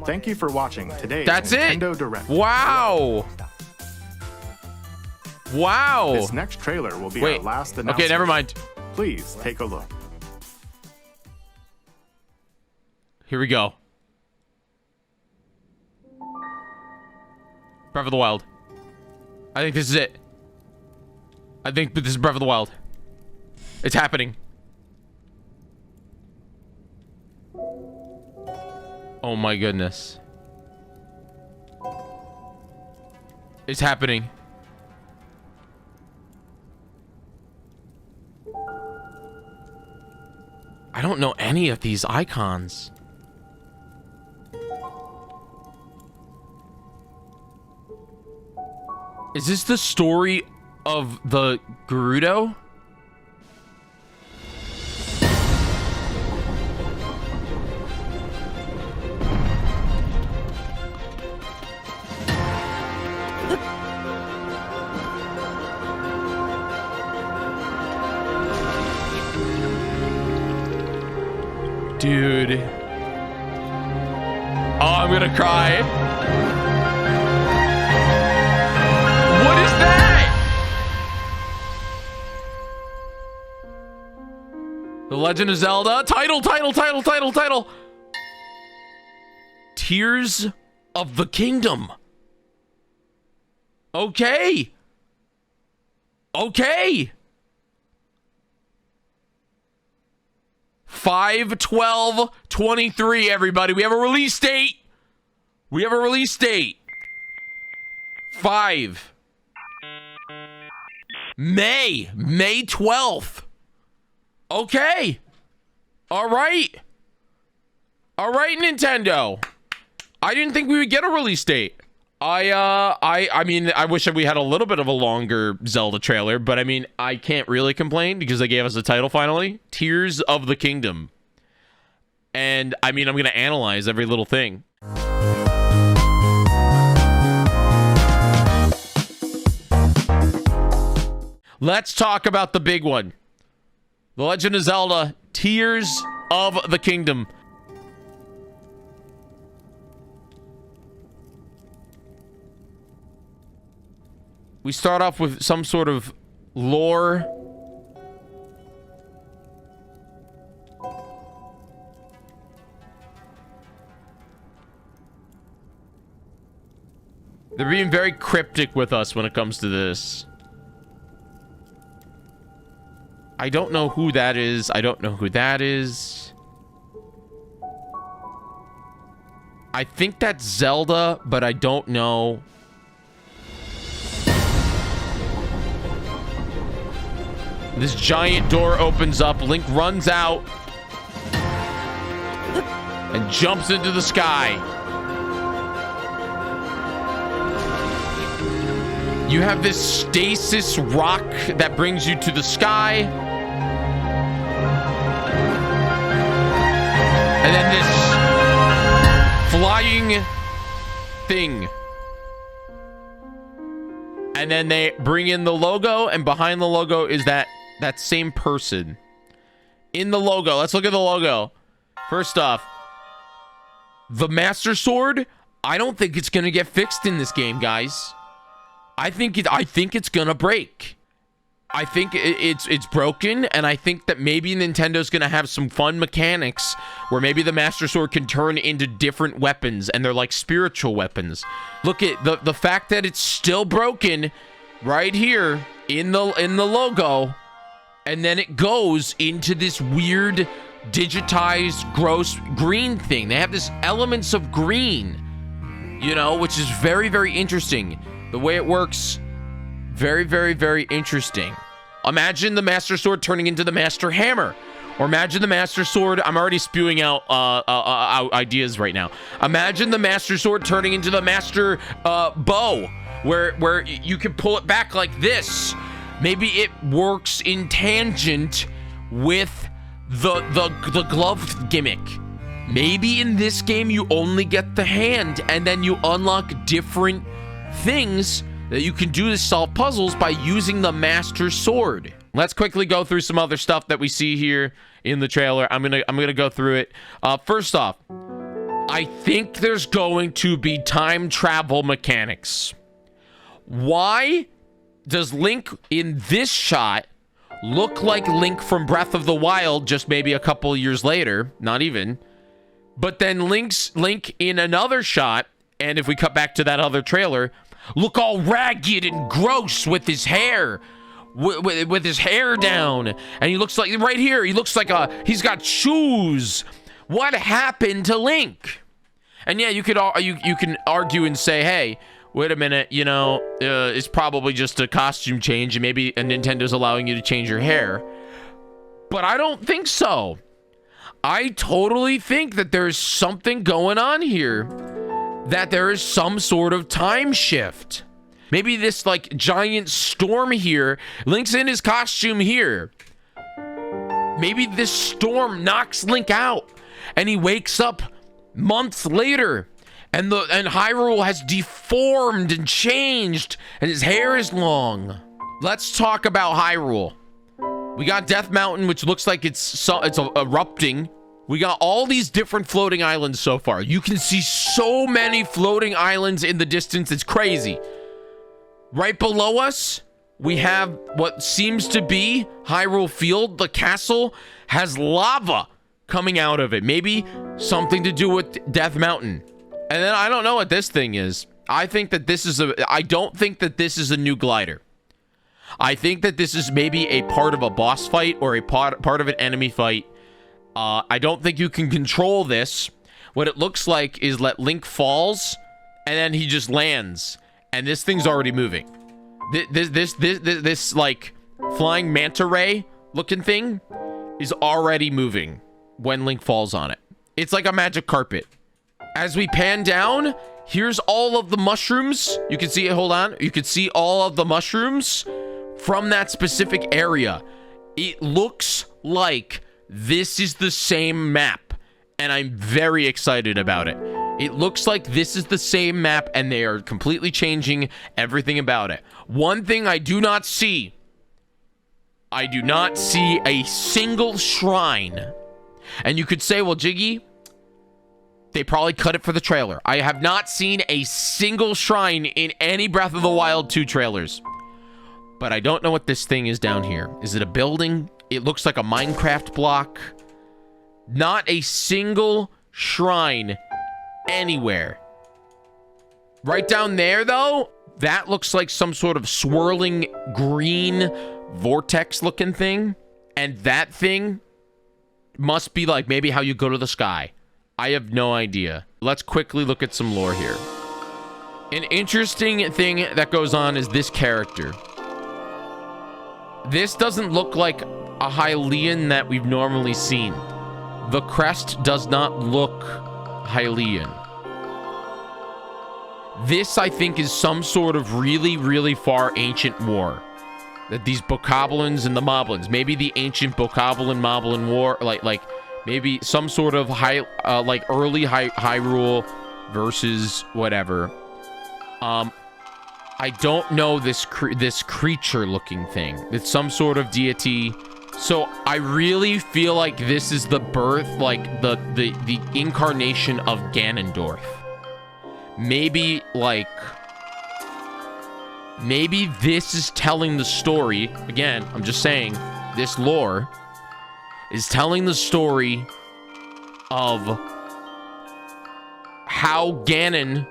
Thank you for watching today's That's Nintendo it. Direct. Wow. Wow. This next trailer will be our last announcement. Okay, never mind. Please take a look. Here we go. Breath of the Wild. I think this is it. I think this is Breath of the Wild. It's happening. Oh my goodness. It's happening. I don't know any of these icons. Is this the story of the Gerudo? Dude. Oh, I'm gonna cry. What is that? The Legend of Zelda. Title. Tears of the Kingdom. Okay. 5/12/23, everybody. We have a release date. 5 May 12th. Okay. All right, Nintendo. I didn't think we would get a release date. I mean, I wish we had a little bit of a longer Zelda trailer, but I mean, I can't really complain because they gave us a title finally. Tears of the Kingdom. And I mean, I'm going to analyze every little thing. Let's talk about the big one. The Legend of Zelda, Tears of the Kingdom. We start off with some sort of lore. They're being very cryptic with us when it comes to this. I don't know who that is. I think that's Zelda, but I don't know. This giant door opens up. Link runs out and jumps into the sky. You have this stasis rock that brings you to the sky. And then this flying thing. And then they bring in the logo, and behind the logo is that same person. In the logo, let's look at the logo. First off, the Master Sword, I don't think it's gonna get fixed in this game, guys. I think it's gonna break. I think it's broken, and I think that maybe Nintendo's gonna have some fun mechanics where maybe the Master Sword can turn into different weapons, and they're like spiritual weapons. Look at the fact that it's still broken right here in the logo, and then it goes into this weird digitized gross green thing. They have this elements of green, you know, which is very, very interesting. The way it works, very, very, very interesting. Imagine the Master Sword turning into the Master Hammer. Or imagine the Master Sword. I'm already spewing out ideas right now. Imagine the Master Sword turning into the Master Bow, where you can pull it back like this. Maybe it works in tangent with the glove gimmick. Maybe in this game you only get the hand, and then you unlock different things that you can do to solve puzzles by using the Master Sword. Let's quickly go through some other stuff that we see here in the trailer. I'm gonna go through it. First off, I think there's going to be time travel mechanics. Why does Link in this shot look like Link from Breath of the Wild just maybe a couple years later? Not even. But then Link in another shot, and if we cut back to that other trailer, look all ragged and gross with his hair. With his hair down. And he looks like, right here, he looks like he's got shoes. What happened to Link? And yeah, you can argue and say, hey, wait a minute, you know, it's probably just a costume change, and maybe Nintendo's allowing you to change your hair. But I don't think so. I totally think that there's something going on here. That there is some sort of time shift. Maybe this, like, giant storm here. Link's in his costume here. Maybe this storm knocks Link out, and he wakes up months later, and Hyrule has deformed and changed, and his hair is long. Let's talk about Hyrule. We got Death Mountain, which looks like it's erupting. We got all these different floating islands so far. You can see so many floating islands in the distance. It's crazy. Right below us, we have what seems to be Hyrule Field. The castle has lava coming out of it. Maybe something to do with Death Mountain. And then I don't know what this thing is. I think that this is I don't think that this is a new glider. I think that this is maybe a part of a boss fight or a part of an enemy fight. I don't think you can control this. What it looks like is that Link falls and then he just lands. And this thing's already moving. This like flying manta ray looking thing is already moving when Link falls on it. It's like a magic carpet. As we pan down, here's all of the mushrooms. You can see it, hold on. You can see all of the mushrooms from that specific area. It looks like this is the same map, and I'm very excited about it. It looks like this is the same map, and they are completely changing everything about it. One thing I do not see a single shrine. And you could say, well, Jyggy, they probably cut it for the trailer. I have not seen a single shrine in any Breath of the Wild 2 trailers. But I don't know what this thing is down here. Is it a building? It looks like a Minecraft block. Not a single shrine anywhere. Right down there, though, that looks like some sort of swirling green vortex looking thing. And that thing must be like maybe how you go to the sky. I have no idea. Let's quickly look at some lore here. An interesting thing that goes on is this character. This doesn't look like a Hylian that we've normally seen. The crest does not look Hylian. This, I think, is some sort of really, really far ancient war. That these Bokoblins and the Moblins, maybe the ancient Bokoblin Moblin war, like maybe some sort of like early Hyrule versus whatever. I don't know this creature-looking thing. It's some sort of deity. So I really feel like this is the birth, like the incarnation of Ganondorf. Maybe this is telling the story. Again, I'm just saying, this lore is telling the story of how Ganon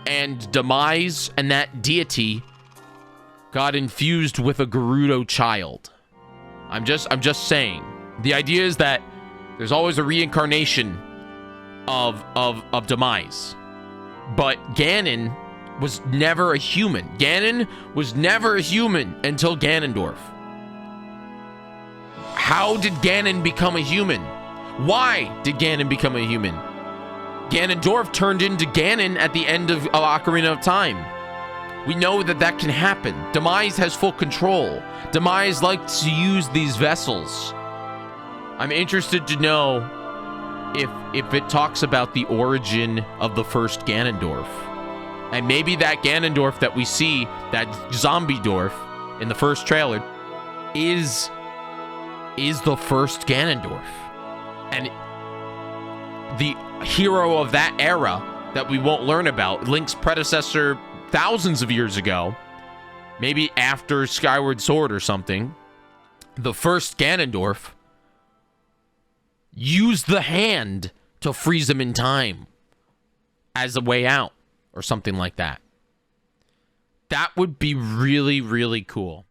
and Demise and that deity got infused with a Gerudo child. I'm just saying. The idea is that there's always a reincarnation of Demise. But Ganon was never a human. Ganon was never a human until Ganondorf. How did Ganon become a human? Why did Ganon become a human? Ganondorf turned into Ganon at the end of Ocarina of Time. We know that can happen. Demise has full control. Demise likes to use these vessels. I'm interested to know if it talks about the origin of the first Ganondorf. And maybe that Ganondorf that we see, that zombie dwarf in the first trailer, is the first Ganondorf. And the hero of that era that we won't learn about, Link's predecessor thousands of years ago, maybe after Skyward Sword or something, the first Ganondorf, used the hand to freeze him in time as a way out or something like that. That would be really, really cool.